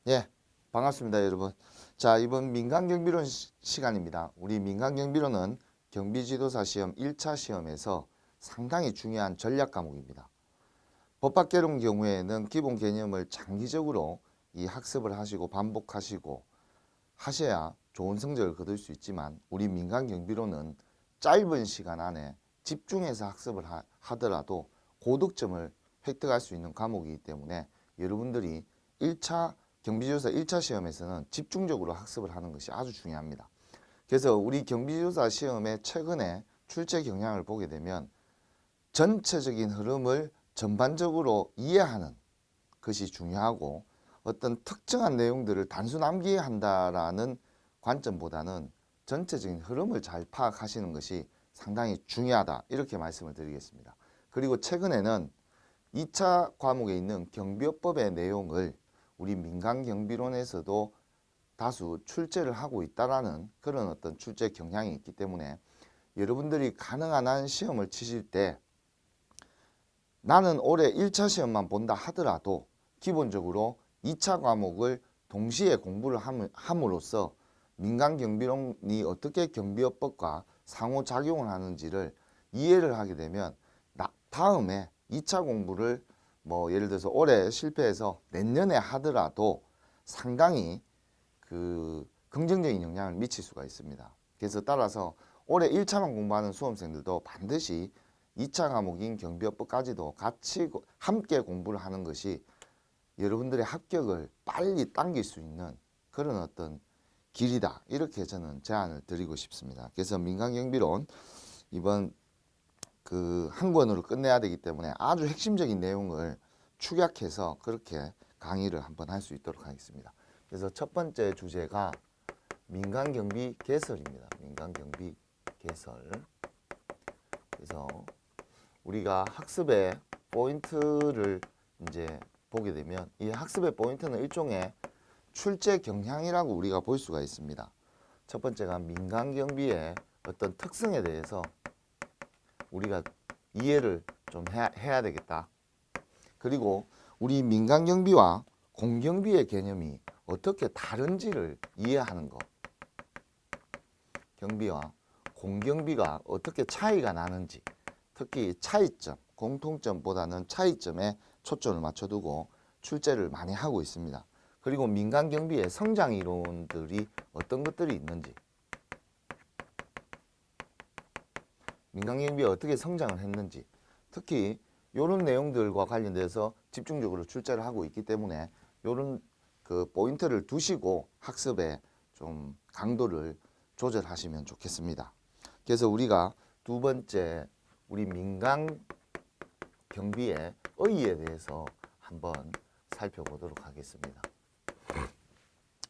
예, 반갑습니다, 여러분. 자, 이번 민간경비론 시간입니다. 우리 민간경비론은 경비지도사 시험 1차 시험에서 상당히 중요한 전략 과목입니다. 법학개론 경우에는 기본 개념을 장기적으로 이 학습을 하시고 반복하시고 하셔야 좋은 성적을 거둘 수 있지만 우리 민간경비론은 짧은 시간 안에 집중해서 학습을 하더라도 고득점을 획득할 수 있는 과목이기 때문에 여러분들이 1차 경비지도사 1차 시험에서는 집중적으로 학습을 하는 것이 아주 중요합니다. 그래서 우리 경비지도사 시험의 최근에 출제 경향을 보게 되면 전체적인 흐름을 전반적으로 이해하는 것이 중요하고 어떤 특정한 내용들을 단순 암기한다라는 관점보다는 전체적인 흐름을 잘 파악하시는 것이 상당히 중요하다, 이렇게 말씀을 드리겠습니다. 그리고 최근에는 2차 과목에 있는 경비업법의 내용을 우리 민간경비론에서도 다수 출제를 하고 있다라는 그런 어떤 출제 경향이 있기 때문에 여러분들이 가능한 한 시험을 치실 때 나는 올해 1차 시험만 본다 하더라도 기본적으로 2차 과목을 동시에 공부를 함으로써 민간경비론이 어떻게 경비업법과 상호작용을 하는지를 이해를 하게 되면 다음에 2차 공부를 뭐 예를 들어서 올해 실패해서 내년에 하더라도 상당히 긍정적인 영향을 미칠 수가 있습니다. 그래서 따라서 올해 1차만 공부하는 수험생들도 반드시 2차 과목인 경비업법까지도 같이 함께 공부를 하는 것이 여러분들의 합격을 빨리 당길 수 있는 그런 어떤 길이다, 이렇게 저는 제안을 드리고 싶습니다. 그래서 민간경비론 이번 한 권으로 끝내야 되기 때문에 아주 핵심적인 내용을 축약해서 그렇게 강의를 한번 할 수 있도록 하겠습니다. 그래서 첫 번째 주제가 민간경비 개설입니다. 민간경비 개설. 그래서 우리가 학습의 포인트를 이제 보게 되면 이 학습의 포인트는 일종의 출제 경향이라고 우리가 볼 수가 있습니다. 첫 번째가 민간경비의 어떤 특성에 대해서 우리가 이해를 좀 해야 되겠다. 그리고 우리 민간경비와 공경비의 개념이 어떻게 다른지를 이해하는 것. 경비와 공경비가 어떻게 차이가 나는지, 특히 차이점, 공통점보다는 차이점에 초점을 맞춰두고 출제를 많이 하고 있습니다. 그리고 민간경비의 성장 이론들이 어떤 것들이 있는지, 민간경비가 어떻게 성장을 했는지, 특히 이런 내용들과 관련돼서 집중적으로 출제를 하고 있기 때문에 이런 포인트를 두시고 학습에 좀 강도를 조절하시면 좋겠습니다. 그래서 우리가 두 번째 우리 민간 경비의 의의에 대해서 한번 살펴보도록 하겠습니다.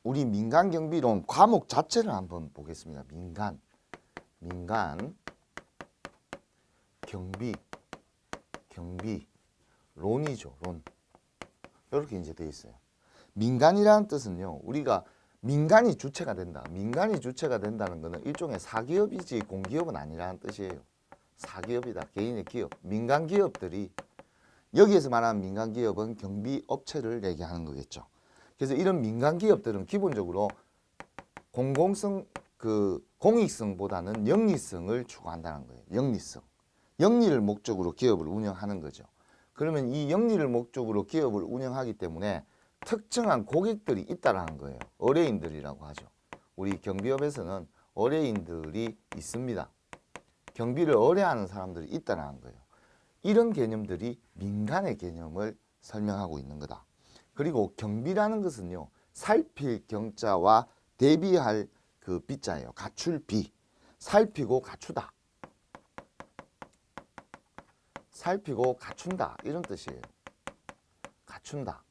우리 민간 경비론 과목 자체를 한번 보겠습니다. 민간 경비 론이죠. 론. 이렇게 이제 되어 있어요. 민간이라는 뜻은요, 우리가 민간이 주체가 된다. 민간이 주체가 된다는 것은 일종의 사기업이지 공기업은 아니라는 뜻이에요. 사기업이다. 개인의 기업. 민간 기업들이, 여기에서 말하는 민간 기업은 경비업체를 얘기하는 거겠죠. 그래서 이런 민간 기업들은 기본적으로 공익성보다는 영리성을 추구한다는 거예요. 영리성. 영리를 목적으로 기업을 운영하는 거죠. 그러면 이 영리를 목적으로 기업을 운영하기 때문에 특정한 고객들이 있다라는 거예요. 의뢰인들이라고 하죠. 우리 경비업에서는 의뢰인들이 있습니다. 경비를 의뢰하는 사람들이 있다라는 거예요. 이런 개념들이 민간의 개념을 설명하고 있는 거다. 그리고 경비라는 것은요, 살필 경자와 대비할 비자예요. 갖출 비. 살피고 갖추다. 살피고 갖춘다, 이런 뜻이에요. 갖춘다.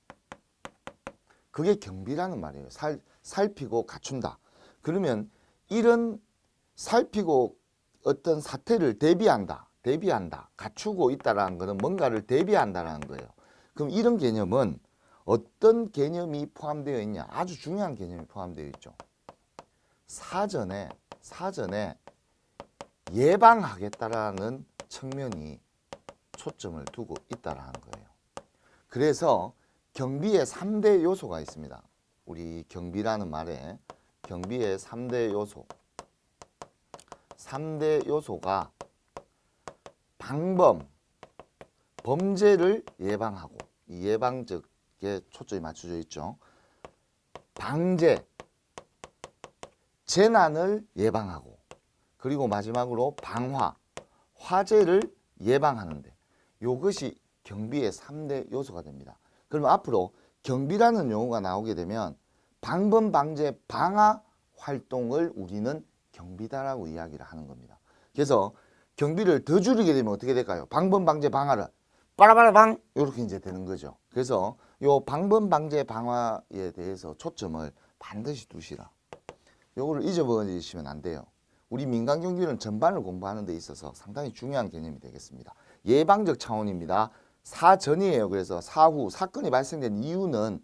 그게 경비라는 말이에요. 살피고 갖춘다. 그러면 이런 살피고 어떤 사태를 대비한다. 갖추고 있다라는 것은 뭔가를 대비한다라는 거예요. 그럼 이런 개념은 어떤 개념이 포함되어 있냐? 아주 중요한 개념이 포함되어 있죠. 사전에 예방하겠다라는 측면이 초점을 두고 있다라는 거예요. 그래서 경비에 3대 요소가 있습니다. 우리 경비라는 말에 경비의 3대 요소. 3대 요소가 방범, 범죄를 예방하고, 이 예방적에 초점이 맞춰져 있죠. 방제, 재난을 예방하고, 그리고 마지막으로 방화, 화재를 예방하는데 이것이 경비의 3대 요소가 됩니다. 그럼 앞으로 경비라는 용어가 나오게 되면 방범, 방제, 방화 활동을 우리는 경비다라고 이야기를 하는 겁니다. 그래서 경비를 더 줄이게 되면 어떻게 될까요? 방범, 방제, 방화를 빠라바라방 이렇게 이제 되는 거죠. 그래서 요 방범, 방제, 방화에 대해서 초점을 반드시 두시라. 요거를 잊어버리시면 안 돼요. 우리 민간 경비는 전반을 공부하는 데 있어서 상당히 중요한 개념이 되겠습니다. 예방적 차원입니다. 사전이에요. 그래서 사후 사건이 발생된 이유는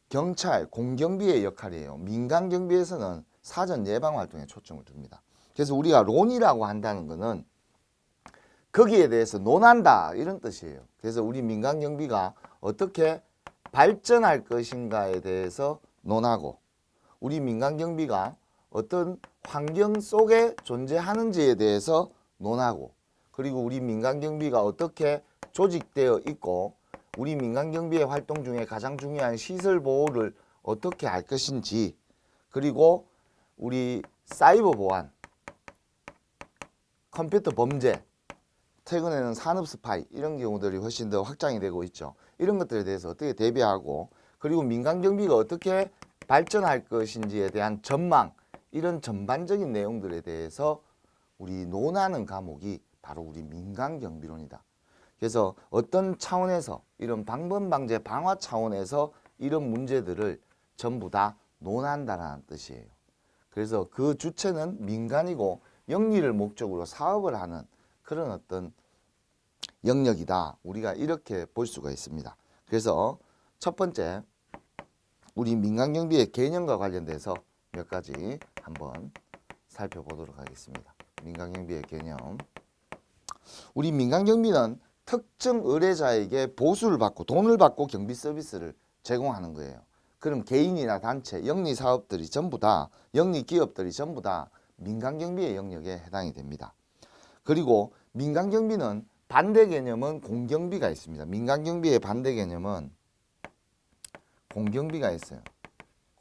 경찰, 공경비의 역할이에요. 민간 경비에서는 사전 예방 활동에 초점을 둡니다. 그래서 우리가 논의라고 한다는 것은 거기에 대해서 논한다 이런 뜻이에요. 그래서 우리 민간 경비가 어떻게 발전할 것인가에 대해서 논하고, 우리 민간 경비가 어떤 환경 속에 존재하는지에 대해서 논하고, 그리고 우리 민간 경비가 어떻게 조직되어 있고, 우리 민간 경비의 활동 중에 가장 중요한 시설 보호를 어떻게 할 것인지, 그리고 우리 사이버 보안, 컴퓨터 범죄, 최근에는 산업 스파이 이런 경우들이 훨씬 더 확장이 되고 있죠. 이런 것들에 대해서 어떻게 대비하고, 그리고 민간 경비가 어떻게 발전할 것인지에 대한 전망, 이런 전반적인 내용들에 대해서 우리 논하는 과목이 바로 우리 민간 경비론이다. 그래서 어떤 차원에서 이런 방범, 방제, 방화 차원에서 이런 문제들을 전부 다 논한다는 뜻이에요. 그래서 그 주체는 민간이고 영리를 목적으로 사업을 하는 그런 어떤 영역이다. 우리가 이렇게 볼 수가 있습니다. 그래서 첫 번째, 우리 민간경비의 개념과 관련돼서 몇 가지 한번 살펴보도록 하겠습니다. 민간경비의 개념. 우리 민간경비는 특정 의뢰자에게 보수를 받고 돈을 받고 경비 서비스를 제공하는 거예요. 그럼 개인이나 단체, 영리사업들이 전부 다, 영리기업들이 전부 다 민간경비의 영역에 해당이 됩니다. 그리고 민간경비는 반대 개념은 공경비가 있습니다. 민간경비의 반대 개념은 공경비가 있어요.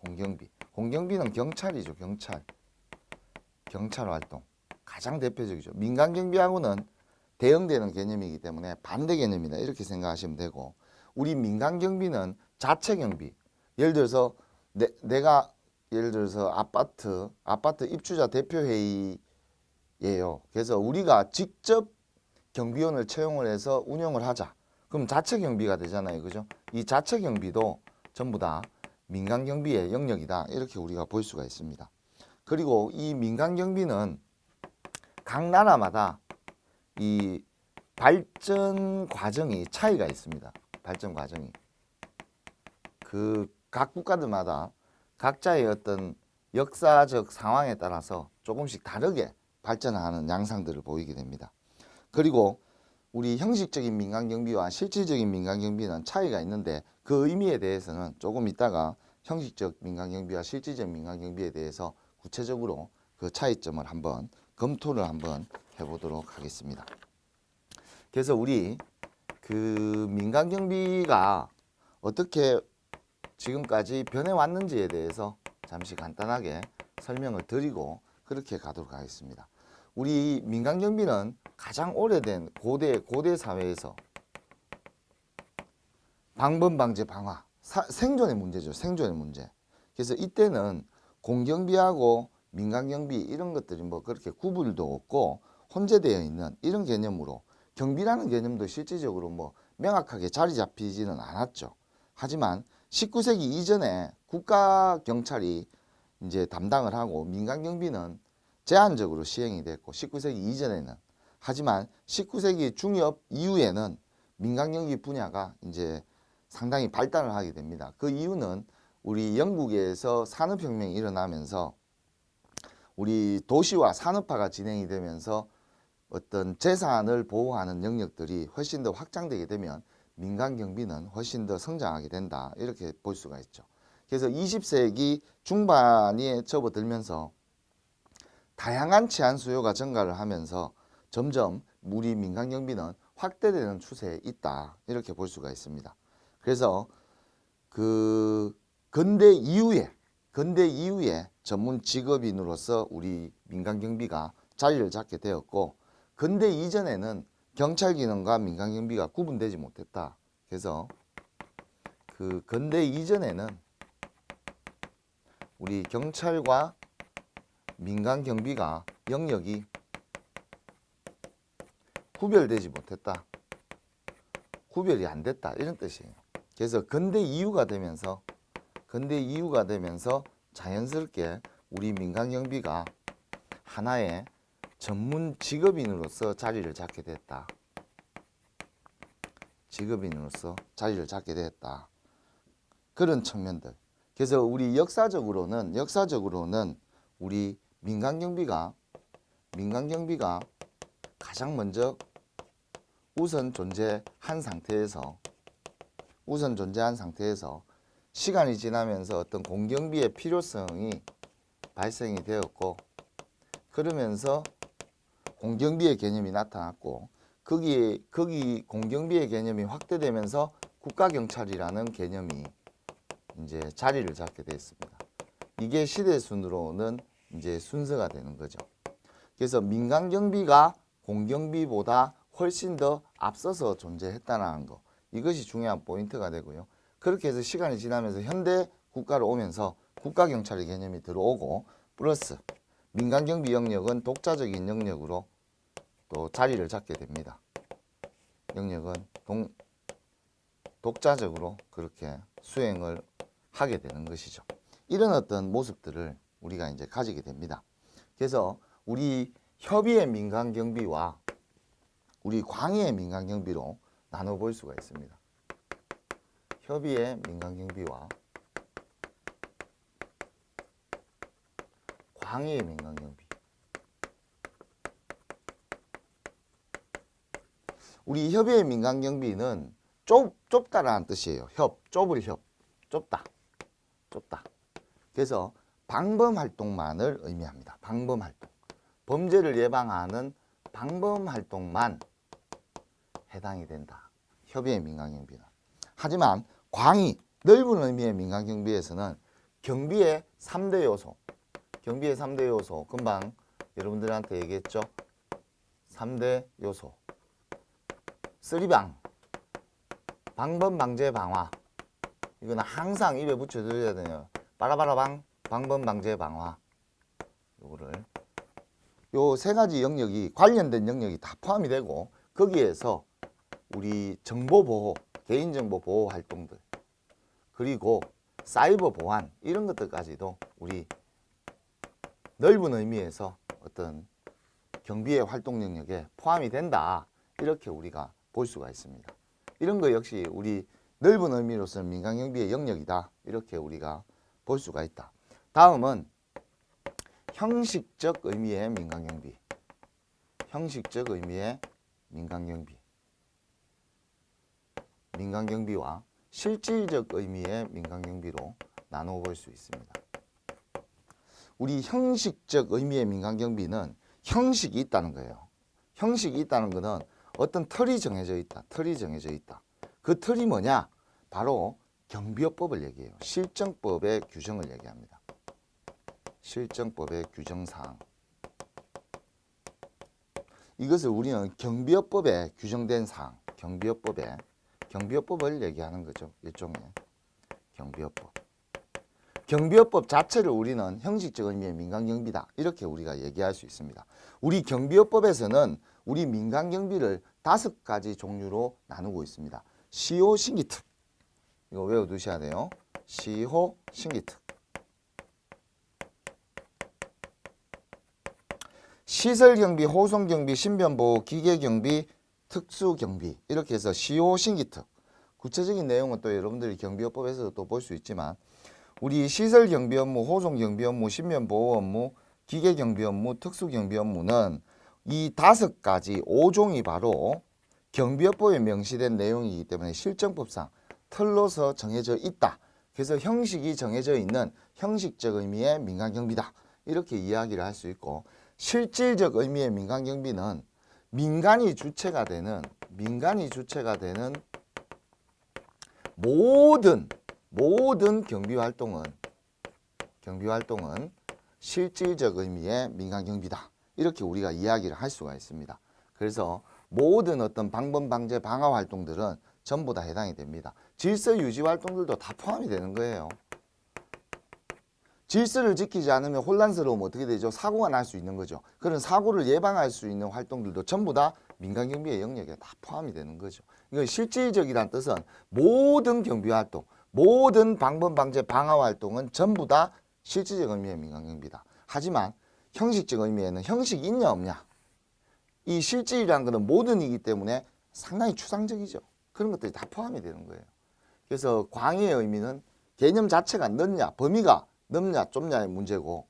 공경비. 공경비는 경찰이죠. 경찰 활동. 가장 대표적이죠. 민간경비하고는 대응되는 개념이기 때문에 반대 개념이다. 이렇게 생각하시면 되고, 우리 민간경비는 자체경비. 예를 들어서 내가 예를 들어서 아파트 입주자 대표회의예요. 그래서 우리가 직접 경비원을 채용을 해서 운영을 하자. 그럼 자체 경비가 되잖아요. 그죠? 이 자체 경비도 전부 다 민간 경비의 영역이다. 이렇게 우리가 볼 수가 있습니다. 그리고 이 민간 경비는 각 나라마다 이 발전 과정이 차이가 있습니다. 발전 과정이. 그 각 국가들마다 각자의 어떤 역사적 상황에 따라서 조금씩 다르게 발전하는 양상들을 보이게 됩니다. 그리고 우리 형식적인 민간경비와 실질적인 민간경비는 차이가 있는데, 그 의미에 대해서는 조금 이따가 형식적 민간경비와 실질적 민간경비에 대해서 구체적으로 그 차이점을 한번 검토를 한번 해보도록 하겠습니다. 그래서 우리 그 민간경비가 어떻게 지금까지 변해왔는지에 대해서 잠시 간단하게 설명을 드리고 그렇게 가도록 하겠습니다. 우리 민간경비는 가장 오래된 고대 사회에서 방범, 방제, 방화, 생존의 문제죠. 생존의 문제. 그래서 이때는 공경비하고 민간경비 이런 것들이 뭐 그렇게 구분도 없고 혼재되어 있는 이런 개념으로 경비라는 개념도 실질적으로 뭐 명확하게 자리 잡히지는 않았죠. 하지만 19세기 이전에 국가경찰이 이제 담당을 하고 민간경비는 제한적으로 시행이 됐고 19세기 이전에는, 하지만 19세기 중엽 이후에는 민간경비 분야가 이제 상당히 발달을 하게 됩니다. 그 이유는 우리 영국에서 산업혁명이 일어나면서 우리 도시화 산업화가 진행이 되면서 어떤 재산을 보호하는 영역들이 훨씬 더 확장되게 되면 민간경비는 훨씬 더 성장하게 된다. 이렇게 볼 수가 있죠. 그래서 20세기 중반에 접어들면서 다양한 치안 수요가 증가를 하면서 점점 우리 민간 경비는 확대되는 추세에 있다. 이렇게 볼 수가 있습니다. 그래서 그 근대 이후에 전문 직업인으로서 우리 민간 경비가 자리를 잡게 되었고, 근대 이전에는 경찰 기능과 민간 경비가 구분되지 못했다. 그래서 그 근대 이전에는 우리 경찰과 민간 경비가 영역이 구별되지 못했다. 구별이 안 됐다. 이런 뜻이에요. 그래서 근대 이후가 되면서 자연스럽게 우리 민간 경비가 하나의 전문 직업인으로서 자리를 잡게 됐다. 그런 측면들. 그래서 우리 역사적으로는 우리 민간 경비가 가장 먼저 우선 존재한 상태에서 시간이 지나면서 어떤 공경비의 필요성이 발생이 되었고, 그러면서 공경비의 개념이 나타났고, 거기 공경비의 개념이 확대되면서 국가경찰이라는 개념이 이제 자리를 잡게 되었습니다. 이게 시대순으로는 이제 순서가 되는 거죠. 그래서 민간 경비가 공경비보다 훨씬 더 앞서서 존재했다는 거, 이것이 중요한 포인트가 되고요. 그렇게 해서 시간이 지나면서 현대 국가로 오면서 국가경찰의 개념이 들어오고, 플러스 민간 경비 영역은 독자적인 영역으로 또 자리를 잡게 됩니다. 영역은 독자적으로 그렇게 수행을 하게 되는 것이죠. 이런 어떤 모습들을 우리가 이제 가지게 됩니다. 그래서 우리 협의의 민간 경비와 우리 광의의 민간 경비로 나눠볼 수가 있습니다. 협의의 민간 경비와 광의의 민간 경비. 우리 협의의 민간 경비는 좁다라는 뜻이에요. 좁다. 그래서 방범 활동만을 의미합니다. 방범 활동. 범죄를 예방하는 방범 활동만 해당이 된다. 협의의 민간 경비는. 하지만 광의, 넓은 의미의 민간 경비에서는 경비의 3대 요소. 금방 여러분들한테 얘기했죠. 3대 요소. 쓰리방, 방범, 방제, 방화. 이거는 항상 입에 붙여드려야 돼요. 빠라바라방, 방범, 방제, 방화. 요거를. 요 세 가지 영역이, 관련된 영역이 다 포함이 되고, 거기에서 우리 정보보호, 개인정보 보호 활동들, 그리고 사이버 보안, 이런 것들까지도 우리 넓은 의미에서 어떤 경비의 활동 영역에 포함이 된다. 이렇게 우리가 볼 수가 있습니다. 이런 거 역시 우리 넓은 의미로서는 민간경비의 영역이다. 이렇게 우리가 볼 수가 있다. 다음은 형식적 의미의 민간경비. 형식적 의미의 민간경비. 민간경비와 실질적 의미의 민간경비로 나누어 볼 수 있습니다. 우리 형식적 의미의 민간경비는 형식이 있다는 거예요. 형식이 있다는 것은 어떤 틀이 정해져 있다. 그 틀이 뭐냐? 바로 경비업법을 얘기해요. 실정법의 규정을 얘기합니다. 실정법의 규정사항. 이것을 우리는 경비업법에 규정된 사항, 경비업법을 얘기하는 거죠. 일종의 경비업법. 경비업법 자체를 우리는 형식적 의미의 민간경비다. 이렇게 우리가 얘기할 수 있습니다. 우리 경비업법에서는 우리 민간경비를 5가지 종류로 나누고 있습니다. 시호, 신기특. 이거 외워두셔야 돼요. 시호, 신기특. 시설경비, 호송경비, 신변보호, 기계경비, 특수경비. 이렇게 해서 시호, 신기특. 구체적인 내용은 또 여러분들이 경비업법에서도 또 볼 수 있지만, 우리 시설경비 업무, 호송경비 업무, 신변보호 업무, 기계경비 업무, 특수경비 업무는 이 5가지 5종이 바로 경비업법에 명시된 내용이기 때문에 실정법상 틀로서 정해져 있다. 그래서 형식이 정해져 있는 형식적 의미의 민간경비다. 이렇게 이야기를 할 수 있고, 실질적 의미의 민간경비는 민간이 주체가 되는 모든 경비활동은 실질적 의미의 민간경비다. 이렇게 우리가 이야기를 할 수가 있습니다. 그래서 모든 어떤 방범, 방제, 방화 활동들은 전부 다 해당이 됩니다. 질서 유지 활동들도 다 포함이 되는 거예요. 질서를 지키지 않으면 혼란스러우면 어떻게 되죠? 사고가 날 수 있는 거죠. 그런 사고를 예방할 수 있는 활동들도 전부 다 민간경비의 영역에 다 포함이 되는 거죠. 이건 실질적이란 뜻은 모든 경비활동, 모든 방범, 방제, 방화 활동은 전부 다 실질적 의미의 민간경비다. 하지만 형식적 의미에는 형식이 있냐 없냐, 이 실질이라는 것은 모든이기 때문에 상당히 추상적이죠. 그런 것들이 다 포함이 되는 거예요. 그래서 광의의 의미는 개념 자체가 넓냐, 범위가 넓냐 좁냐의 문제고,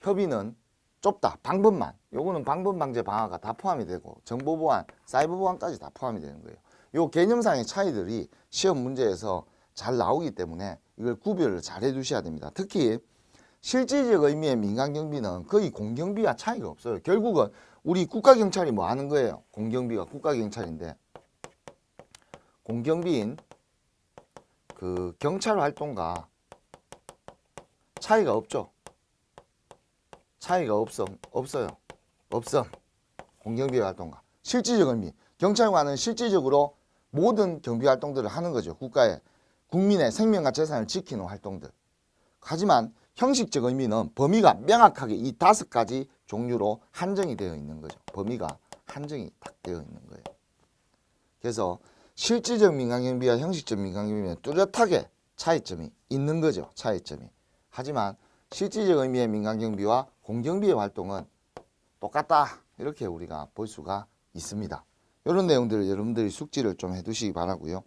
협의는 좁다, 방법만, 요거는 방법, 방제, 방화가 다 포함이 되고, 정보 보안, 사이버 보안까지 다 포함이 되는 거예요. 요 개념상의 차이들이 시험 문제에서 잘 나오기 때문에 이걸 구별을 잘 해두셔야 됩니다. 특히 실질적 의미의 민간경비는 거의 공경비와 차이가 없어요. 결국은 우리 국가경찰이 뭐 하는 거예요? 공경비가 국가경찰인데, 공경비인 그 경찰 활동과 차이가 없죠. 차이가 없어요. 공경비 활동과 실질적 의미, 경찰관은 실질적으로 모든 경비 활동들을 하는 거죠. 국민의 생명과 재산을 지키는 활동들. 하지만 형식적 의미는 범위가 명확하게 이 5가지 종류로 한정이 되어 있는 거죠. 범위가 한정이 딱 되어 있는 거예요. 그래서 실질적 민간경비와 형식적 민간경비는 뚜렷하게 차이점이 있는 거죠. 차이점이. 하지만 실질적 의미의 민간경비와 공경비의 활동은 똑같다. 이렇게 우리가 볼 수가 있습니다. 이런 내용들을 여러분들이 숙지를 좀 해두시기 바라고요.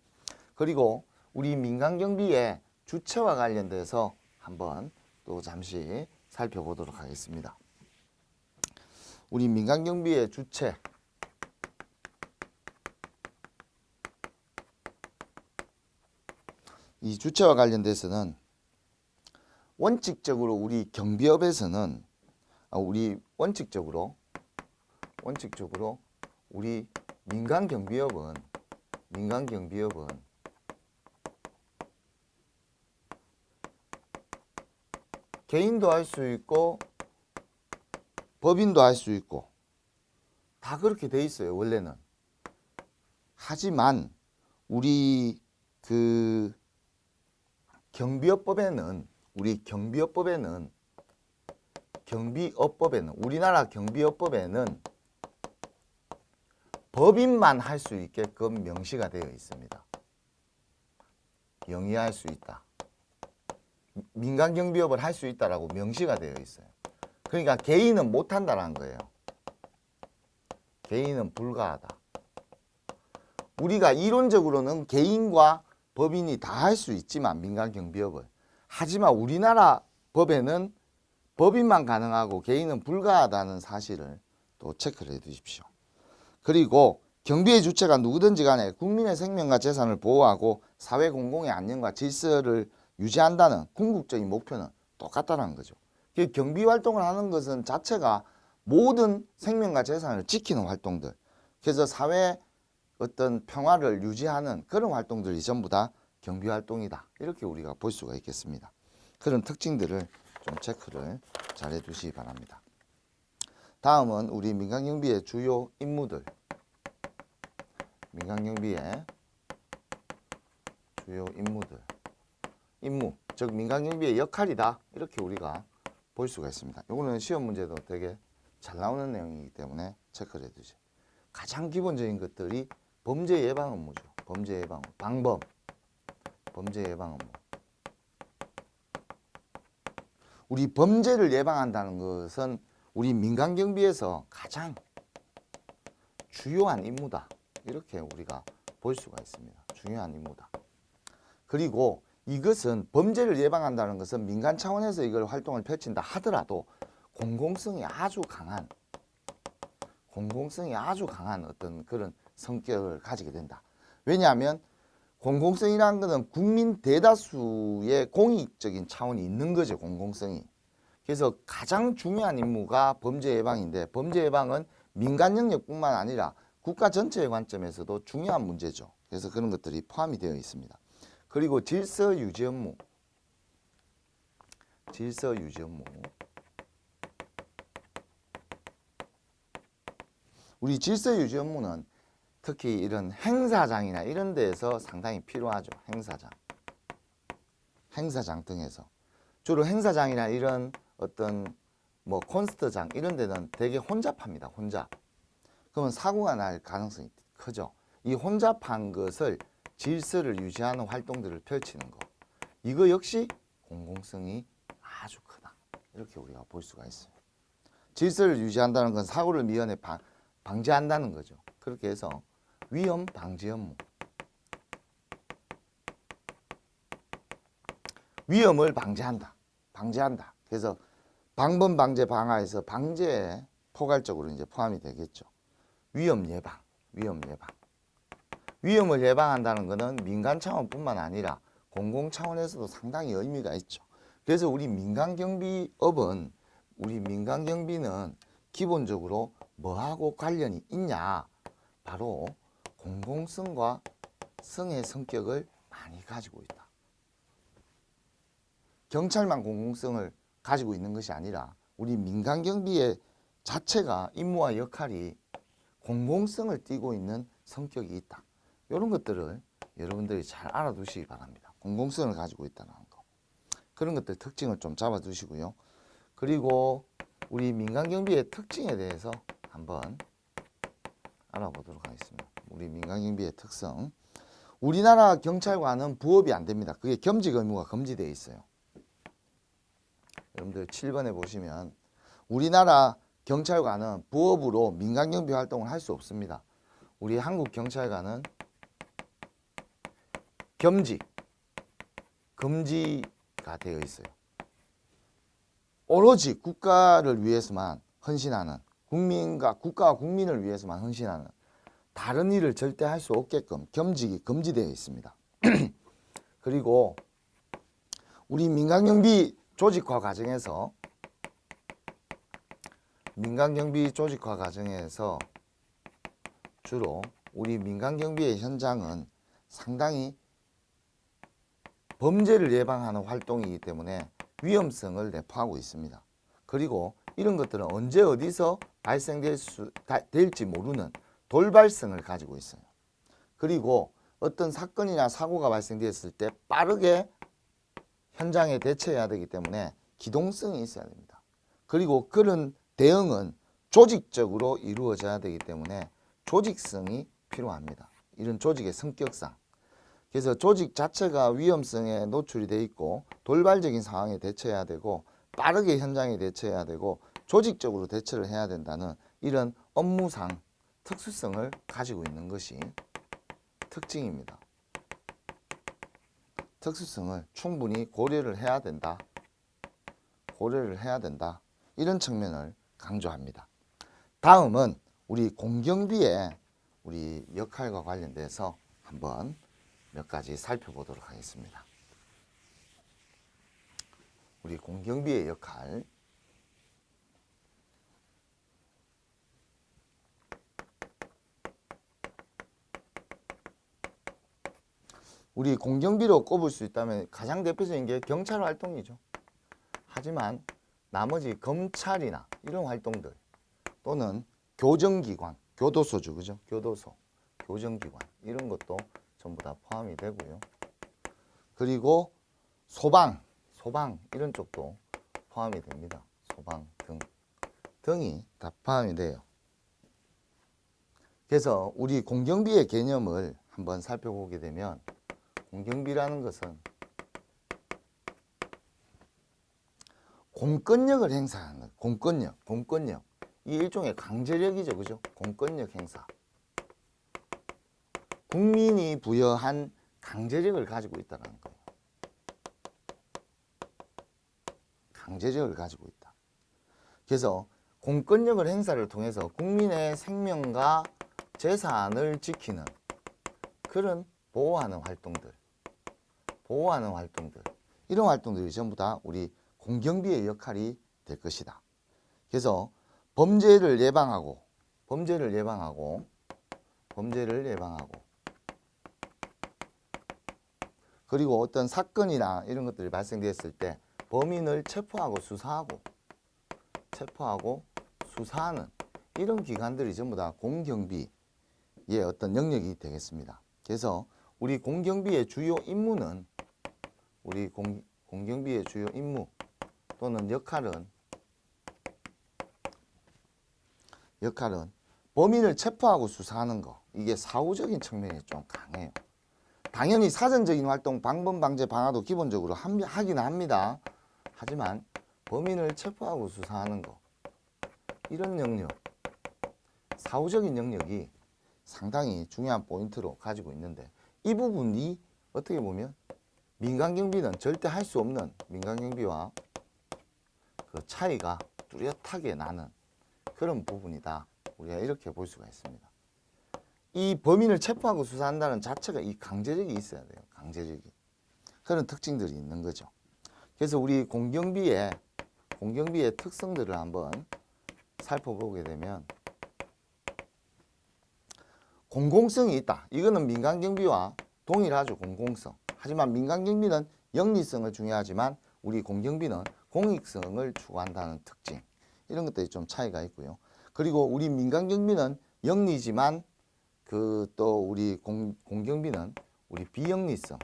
그리고 우리 민간경비의 주체와 관련돼서 한번 또 잠시 살펴보도록 하겠습니다. 우리 민간경비의 주체, 이 주체와 관련돼서는 원칙적으로 우리 경비업에서는 원칙적으로 우리 민간경비업은 개인도 할 수 있고 법인도 할 수 있고 다 그렇게 돼 있어요, 원래는. 하지만 우리 그 경비업법에는 우리나라 경비업법에는 법인만 할 수 있게끔 명시가 되어 있습니다. 영위할 수 있다. 민간경비업을 할 수 있다라고 명시가 되어 있어요. 그러니까 개인은 못한다는 거예요. 개인은 불가하다. 우리가 이론적으로는 개인과 법인이 다 할 수 있지만 민간경비업을. 하지만 우리나라 법에는 법인만 가능하고 개인은 불가하다는 사실을 또 체크를 해 두십시오. 그리고 경비의 주체가 누구든지 간에 국민의 생명과 재산을 보호하고 사회 공공의 안녕과 질서를 유지한다는 궁극적인 목표는 똑같다는 거죠. 경비 활동을 하는 것은 자체가 모든 생명과 재산을 지키는 활동들, 그래서 사회 어떤 평화를 유지하는 그런 활동들이 전부 다 경비 활동이다. 이렇게 우리가 볼 수가 있겠습니다. 그런 특징들을 좀 체크를 잘 해두시기 바랍니다. 다음은 우리 민간경비의 주요 임무들. 임무, 즉 민간경비의 역할이다. 이렇게 우리가 볼 수가 있습니다. 이거는 시험 문제도 되게 잘 나오는 내용이기 때문에 체크를 해두세요. 가장 기본적인 것들이 범죄 예방 업무죠. 범죄 예방 방법, 범죄 예방 업무. 우리 범죄를 예방한다는 것은 우리 민간경비에서 가장 주요한 임무다. 이렇게 우리가 볼 수가 있습니다. 중요한 임무다. 그리고 이것은 범죄를 예방한다는 것은 민간 차원에서 이걸 활동을 펼친다 하더라도 공공성이 아주 강한 어떤 그런 성격을 가지게 된다. 왜냐하면 공공성이라는 것은 국민 대다수의 공익적인 차원이 있는 거죠. 공공성이. 그래서 가장 중요한 임무가 범죄 예방인데 범죄 예방은 민간 영역뿐만 아니라 국가 전체의 관점에서도 중요한 문제죠. 그래서 그런 것들이 포함이 되어 있습니다. 그리고 질서 유지 업무. 질서 유지 업무. 우리 질서 유지 업무는 특히 이런 행사장이나 이런 데에서 상당히 필요하죠. 행사장 등에서. 주로 행사장이나 이런 어떤 뭐 콘서트장 이런 데는 되게 혼잡합니다. 혼잡. 그러면 사고가 날 가능성이 크죠. 이 혼잡한 것을 질서를 유지하는 활동들을 펼치는 거. 이거 역시 공공성이 아주 크다. 이렇게 우리가 볼 수가 있어요. 질서를 유지한다는 건 사고를 미연에 방지한다는 거죠. 그렇게 해서 위험 방지 업무. 위험을 방지한다. 그래서 방범 방제 방화에서 방제에 포괄적으로 이제 포함이 되겠죠. 위험을 예방한다는 것은 민간 차원뿐만 아니라 공공 차원에서도 상당히 의미가 있죠. 그래서 우리 민간 경비업은 민간 경비는 기본적으로 뭐하고 관련이 있냐? 바로 공공성과 성의 성격을 많이 가지고 있다. 경찰만 공공성을 가지고 있는 것이 아니라 우리 민간 경비의 자체가 임무와 역할이 공공성을 띠고 있는 성격이 있다. 이런 것들을 여러분들이 잘 알아두시기 바랍니다. 공공성을 가지고 있다는 거. 그런 것들 특징을 좀 잡아두시고요. 그리고 우리 민간 경비의 특징에 대해서 한번 알아보도록 하겠습니다. 우리 민간 경비의 특성. 우리나라 경찰관은 부업이 안 됩니다. 그게 겸직 의무가 금지되어 있어요. 여러분들 7번에 보시면 우리나라 경찰관은 부업으로 민간 경비 활동을 할 수 없습니다. 우리 한국 경찰관은 금지가 되어 있어요. 오로지 국가를 위해서만 헌신하는 국가와 국민을 위해서만 헌신하는 다른 일을 절대 할 수 없게끔 겸직이 금지되어 있습니다. 그리고 우리 민간경비 조직화 과정에서 주로 우리 민간경비의 현장은 상당히 범죄를 예방하는 활동이기 때문에 위험성을 내포하고 있습니다. 그리고 이런 것들은 언제 어디서 발생될지 모르는 돌발성을 가지고 있어요. 그리고 어떤 사건이나 사고가 발생되었을 때 빠르게 현장에 대처해야 되기 때문에 기동성이 있어야 됩니다. 그리고 그런 대응은 조직적으로 이루어져야 되기 때문에 조직성이 필요합니다. 이런 조직의 성격상. 그래서 조직 자체가 위험성에 노출이 돼 있고 돌발적인 상황에 대처해야 되고 빠르게 현장에 대처해야 되고 조직적으로 대처를 해야 된다는 이런 업무상 특수성을 가지고 있는 것이 특징입니다. 특수성을 충분히 고려를 해야 된다. 이런 측면을 강조합니다. 다음은 우리 공경비의 우리 역할과 관련돼서 한번 몇 가지 살펴보도록 하겠습니다. 우리 공경비의 역할. 우리 공경비로 꼽을 수 있다면 가장 대표적인 게 경찰 활동이죠. 하지만 나머지 검찰이나 이런 활동들 또는 교정기관, 교도소죠, 그죠? 교도소, 교정기관 이런 것도 전부 다 포함이 되고요. 그리고 소방 이런 쪽도 포함이 됩니다. 소방 등이 다 포함이 돼요. 그래서 우리 공경비의 개념을 한번 살펴보게 되면 공경비라는 것은 공권력을 행사하는 것. 공권력. 이게 일종의 강제력이죠, 그죠? 공권력 행사. 국민이 부여한 강제력을 가지고 있다는 거예요. 강제력을 가지고 있다. 그래서 공권력을 행사를 통해서 국민의 생명과 재산을 지키는 그런 보호하는 활동들, 이런 활동들이 전부 다 우리 공경비의 역할이 될 것이다. 그래서 범죄를 예방하고 그리고 어떤 사건이나 이런 것들이 발생됐을 때 범인을 체포하고 수사하는 이런 기관들이 전부 다 공경비의 어떤 영역이 되겠습니다. 그래서 우리 공경비의 주요 임무는 공경비의 주요 임무 또는 역할은 범인을 체포하고 수사하는 거. 이게 사후적인 측면이 좀 강해요. 당연히 사전적인 활동, 방범 방제 방화도 기본적으로 하긴 합니다. 하지만 범인을 체포하고 수사하는 거, 이런 영역, 사후적인 영역이 상당히 중요한 포인트로 가지고 있는데, 이 부분이 어떻게 보면 민간경비는 절대 할 수 없는, 민간경비와 그 차이가 뚜렷하게 나는 그런 부분이다. 우리가 이렇게 볼 수가 있습니다. 이 범인을 체포하고 수사한다는 자체가 이 강제력이 있어야 돼요. 강제력이. 그런 특징들이 있는 거죠. 그래서 우리 공경비의 특성들을 한번 살펴보게 되면, 공공성이 있다. 이거는 민간경비와 동일하죠. 공공성. 하지만 민간경비는 영리성을 중요하지만 우리 공경비는 공익성을 추구한다는 특징. 이런 것들이 좀 차이가 있고요. 그리고 우리 민간경비는 영리지만 또 우리 공경비는 우리 비영리성,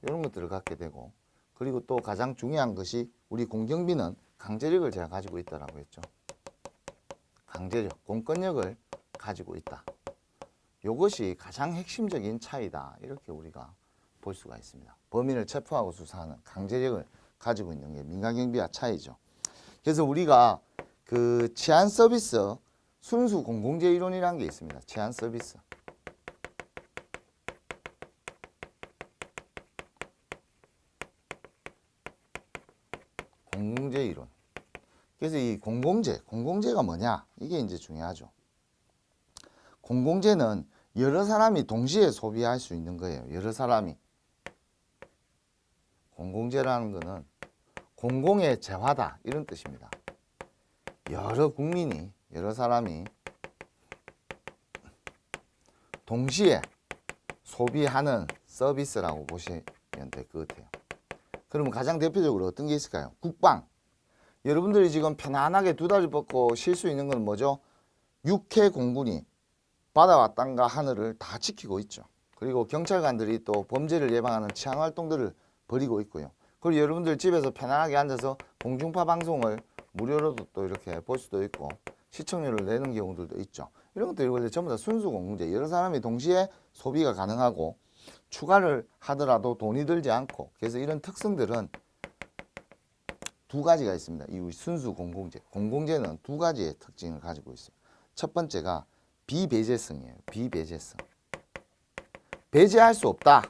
이런 것들을 갖게 되고, 그리고 또 가장 중요한 것이 우리 공경비는 강제력을 제가 가지고 있다라고 했죠. 강제력, 공권력을 가지고 있다. 이것이 가장 핵심적인 차이다. 이렇게 우리가 볼 수가 있습니다. 범인을 체포하고 수사하는 강제력을 가지고 있는 게 민간경비와 차이죠. 그래서 우리가 그 치안 서비스 순수 공공재 이론이라는 게 있습니다. 치안 서비스. 공공재 이론. 그래서 이 공공재가 뭐냐? 이게 이제 중요하죠. 공공재는 여러 사람이 동시에 소비할 수 있는 거예요. 여러 사람이. 공공재라는 거는 공공의 재화다, 이런 뜻입니다. 여러 사람이 동시에 소비하는 서비스라고 보시면 될 것 같아요. 그러면 가장 대표적으로 어떤 게 있을까요? 국방. 여러분들이 지금 편안하게 두 다리 뻗고 쉴 수 있는 건 뭐죠? 육해 공군이 바다와 땅과 하늘을 다 지키고 있죠. 그리고 경찰관들이 또 범죄를 예방하는 치안 활동들을 벌이고 있고요. 그리고 여러분들 집에서 편안하게 앉아서 공중파 방송을 무료로도 또 이렇게 볼 수도 있고 시청료를 내는 경우들도 있죠. 이런 것들이 전부 다 순수 공공재. 여러 사람이 동시에 소비가 가능하고 추가를 하더라도 돈이 들지 않고, 그래서 이런 특성들은 두 가지가 있습니다. 이 순수 공공재. 공공재는 두 가지의 특징을 가지고 있어요. 첫 번째가 비배제성이에요. 비배제성. 배제할 수 없다.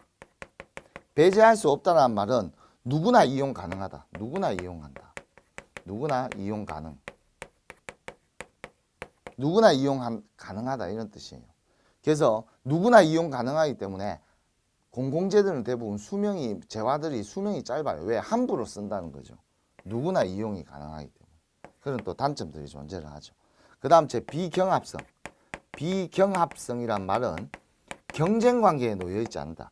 배제할 수 없다는 말은 누구나 이용 가능하다. 누구나 이용한다. 누구나 이용 가능. 누구나 이용 가능하다, 이런 뜻이에요. 그래서 누구나 이용 가능하기 때문에 공공재들은 대부분 재화들이 수명이 짧아요. 왜? 함부로 쓴다는 거죠. 누구나 이용이 가능하기 때문에. 그런 또 단점들이 존재를 하죠. 그 다음 비경합성. 비경합성이란 말은 경쟁 관계에 놓여 있지 않는다.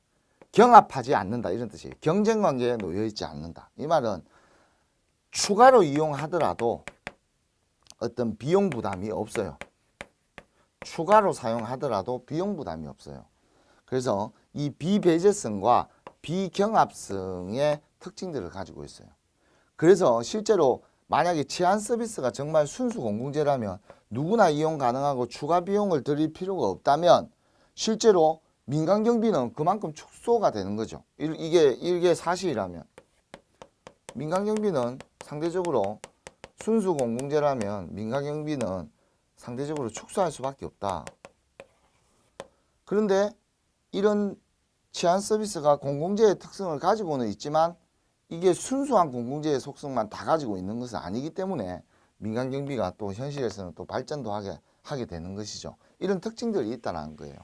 경합하지 않는다, 이런 뜻이에요. 경쟁 관계에 놓여 있지 않는다. 이 말은 추가로 이용하더라도 어떤 비용 부담이 없어요. 추가로 사용하더라도 비용 부담이 없어요. 그래서 이 비배제성과 비경합성의 특징들을 가지고 있어요. 그래서 실제로 만약에 치안 서비스가 정말 순수 공공재라면 누구나 이용 가능하고 추가 비용을 들일 필요가 없다면 실제로 민간 경비는 그만큼 축소가 되는 거죠. 이게 사실이라면 민간 경비는 상대적으로 순수 공공재라면 민간 경비는 상대적으로 축소할 수밖에 없다. 그런데 이런 치안 서비스가 공공재의 특성을 가지고는 있지만 이게 순수한 공공재의 속성만 다 가지고 있는 것은 아니기 때문에 민간 경비가 또 현실에서는 또 발전도 하게 되는 것이죠. 이런 특징들이 있다는 거예요.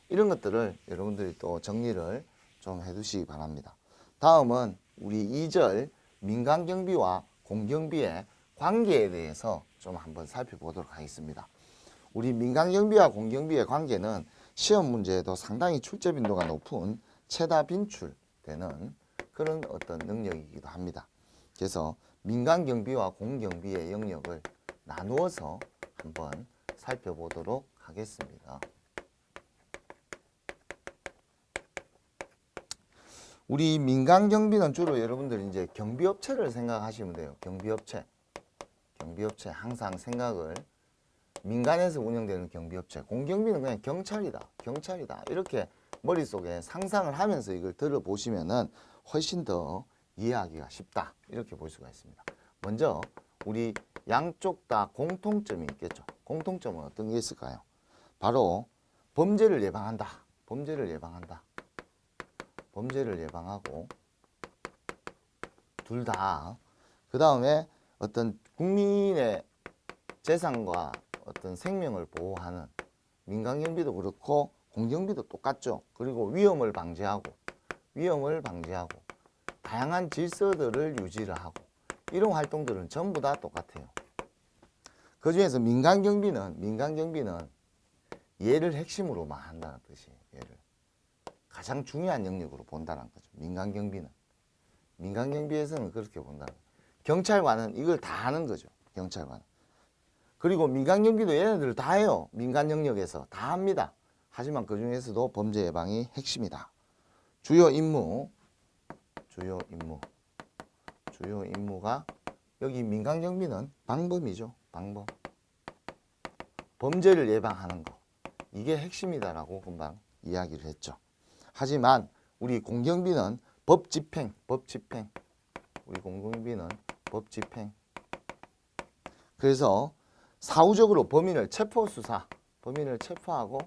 이런 것들을 여러분들이 또 정리를 좀 해두시기 바랍니다. 다음은 우리 2절 민간경비와 공경비의 관계에 대해서 좀 한번 살펴보도록 하겠습니다. 우리 민간경비와 공경비의 관계는 시험 문제에도 상당히 출제 빈도가 높은 최다 빈출되는 그런 어떤 능력이기도 합니다. 그래서 민간경비와 공경비의 영역을 나누어서 한번 살펴보도록 하겠습니다. 우리 민간경비는 주로 여러분들이 이제 경비업체를 생각하시면 돼요. 경비업체 항상 생각을 민간에서 운영되는 경비업체. 공경비는 그냥 경찰이다 이렇게 머릿속에 상상을 하면서 이걸 들어보시면은 훨씬 더 이해하기가 쉽다 이렇게 볼 수가 있습니다. 먼저 우리 양쪽 다 공통점이 있겠죠. 공통점은 어떤 게 있을까요? 바로 범죄를 예방한다. 범죄를 예방하고 둘 다 그 다음에 어떤 국민의 재산과 어떤 생명을 보호하는 민간경비도 그렇고 공경비도 똑같죠. 그리고 위험을 방지하고 다양한 질서들을 유지를 하고 이런 활동들은 전부 다 똑같아요. 그 중에서 민간경비는 얘를 핵심으로만 한다는 뜻이에요. 얘를 가장 중요한 영역으로 본다는 거죠. 민간경비에서는 그렇게 본다는 거죠. 경찰관은 이걸 다 하는 거죠. 경찰관은. 그리고 민간경비도 얘네들 다 해요. 민간 영역에서 다 합니다. 하지만 그 중에서도 범죄 예방이 핵심이다. 주요 임무가 여기 민간경비는 방범이죠. 방범. 범죄를 예방하는 거. 이게 핵심이다라고 금방 이야기를 했죠. 하지만 우리 공경비는 법집행. 우리 공경비는 법집행. 그래서 사후적으로 범인을 체포하고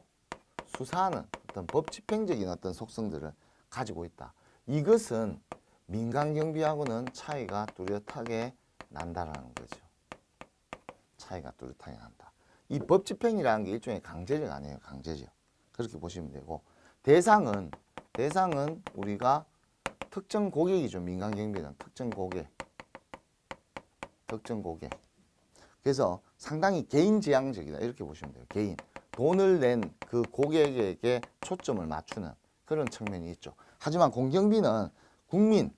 수사하는 어떤 법집행적인 어떤 속성들을 가지고 있다. 이것은 민간경비하고는 차이가 뚜렷하게 난다라는 거죠. 차이가 뚜렷하게 난다. 이 법집행이라는 게 일종의 강제력 아니에요. 강제력. 그렇게 보시면 되고 대상은 우리가 특정 고객이죠. 민간경비는 특정 고객. 그래서 상당히 개인지향적이다 이렇게 보시면 돼요. 개인. 돈을 낸 그 고객에게 초점을 맞추는 그런 측면이 있죠. 하지만 공경비는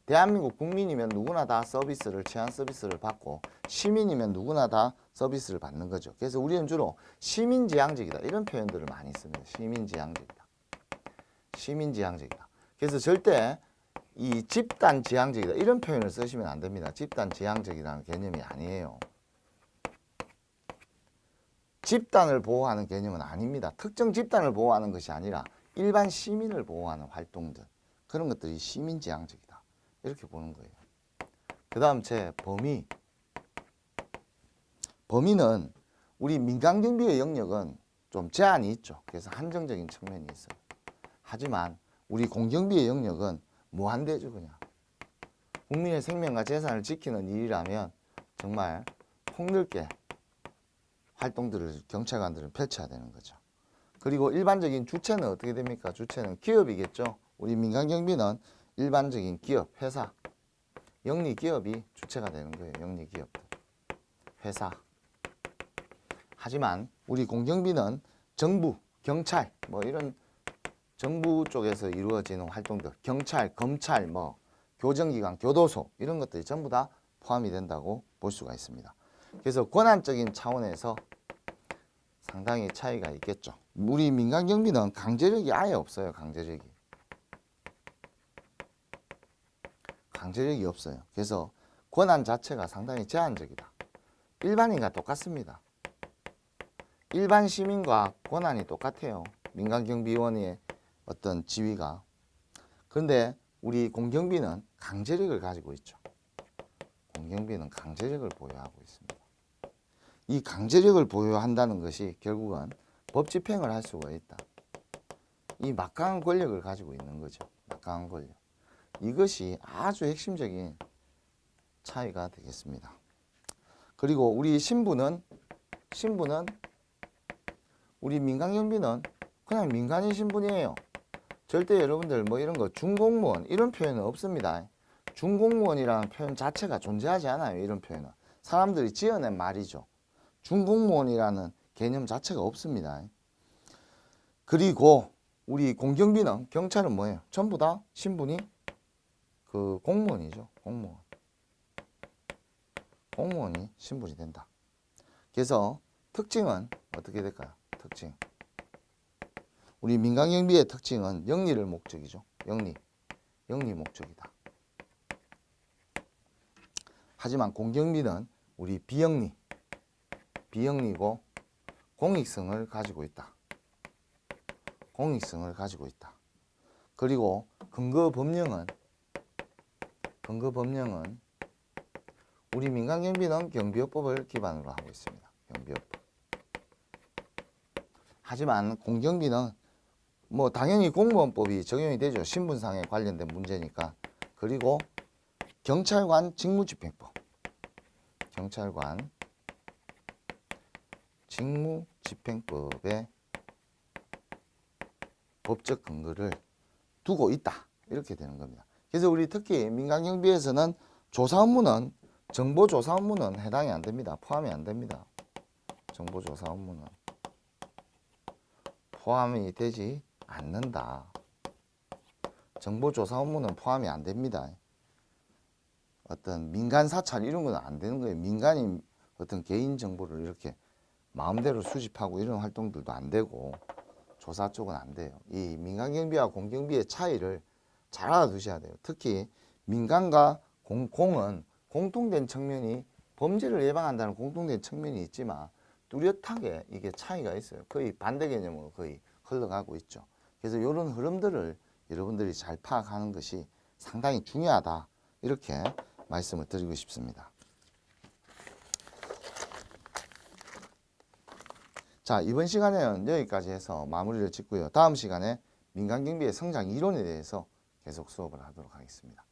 대한민국 국민이면 누구나 다 제한 서비스를 받고 시민이면 누구나 다 서비스를 받는 거죠. 그래서 우리는 주로 시민지향적이다 이런 표현들을 많이 씁니다. 시민지향적이다. 그래서 절대 이 집단지향적이다 이런 표현을 쓰시면 안 됩니다. 집단지향적이라는 개념이 아니에요. 집단을 보호하는 개념은 아닙니다. 특정 집단을 보호하는 것이 아니라 일반 시민을 보호하는 활동들 그런 것들이 시민지향적이다 이렇게 보는 거예요. 그 다음 제 범위는 우리 민간경비의 영역은 좀 제한이 있죠. 그래서 한정적인 측면이 있어요. 하지만 우리 공경비의 영역은 무한대죠. 그냥 국민의 생명과 재산을 지키는 일이라면 정말 폭넓게 활동들을 경찰관들은 펼쳐야 되는 거죠. 그리고 일반적인 주체는 어떻게 됩니까? 주체는 기업이겠죠. 우리 민간경비는 일반적인 기업, 회사, 영리기업이 주체가 되는 거예요. 영리기업들, 회사. 하지만 우리 공경비는 정부, 경찰, 뭐 이런 정부 쪽에서 이루어지는 활동들, 경찰, 검찰, 뭐 교정기관, 교도소 이런 것들이 전부 다 포함이 된다고 볼 수가 있습니다. 그래서 권한적인 차원에서 상당히 차이가 있겠죠. 우리 민간경비는 강제력이 아예 없어요. 강제력이 없어요. 그래서 권한 자체가 상당히 제한적이다. 일반인과 똑같습니다. 일반 시민과 권한이 똑같아요. 민간경비원의 어떤 지위가. 그런데 우리 공경비는 강제력을 가지고 있죠. 공경비는 강제력을 보유하고 있습니다. 이 강제력을 보유한다는 것이 결국은 법 집행을 할 수가 있다. 이 막강한 권력을 가지고 있는 거죠. 막강한 권력. 이것이 아주 핵심적인 차이가 되겠습니다. 그리고 우리 신부는 우리 민간경비는 그냥 민간인 신분이에요. 절대 여러분들 뭐 이런 거 준공무원 이런 표현은 없습니다. 준공무원이라는 표현 자체가 존재하지 않아요. 이런 표현은 사람들이 지어낸 말이죠. 준공무원이라는 개념 자체가 없습니다. 그리고 우리 공경비는 경찰은 뭐예요? 전부 다 신분이 그 공무원이죠. 공무원이 신분이 된다. 그래서 특징은 어떻게 될까요? 특징. 우리 민간경비의 특징은 영리를 목적이죠. 영리 목적이다. 하지만 공경비는 우리 비영리고 공익성을 가지고 있다. 그리고 근거 법령은 우리 민간경비는 경비업법을 기반으로 하고 있습니다. 경비업법. 하지만 공경비는 뭐 당연히 공무원법이 적용이 되죠. 신분상에 관련된 문제니까. 그리고 경찰관 직무집행법. 경찰관 직무집행법의 법적 근거를 두고 있다. 이렇게 되는 겁니다. 그래서 우리 특히 민간경비에서는 조사 업무는 정보조사 업무는 해당이 안 됩니다. 포함이 안 됩니다. 정보조사 업무는 포함이 되지 않는다. 정보조사 업무는 포함이 안 됩니다. 어떤 민간 사찰 이런 건 안 되는 거예요. 민간인 어떤 개인 정보를 이렇게 마음대로 수집하고 이런 활동들도 안 되고 조사 쪽은 안 돼요. 이 민간경비와 공경비의 차이를 잘 알아두셔야 돼요. 특히 민간과 공은 공통된 측면이 범죄를 예방한다는 공통된 측면이 있지만 뚜렷하게 이게 차이가 있어요. 거의 반대 개념으로 거의 흘러가고 있죠. 그래서 이런 흐름들을 여러분들이 잘 파악하는 것이 상당히 중요하다. 이렇게 말씀을 드리고 싶습니다. 자, 이번 시간에는 여기까지 해서 마무리를 짓고요. 다음 시간에 민간경비의 성장 이론에 대해서 계속 수업을 하도록 하겠습니다.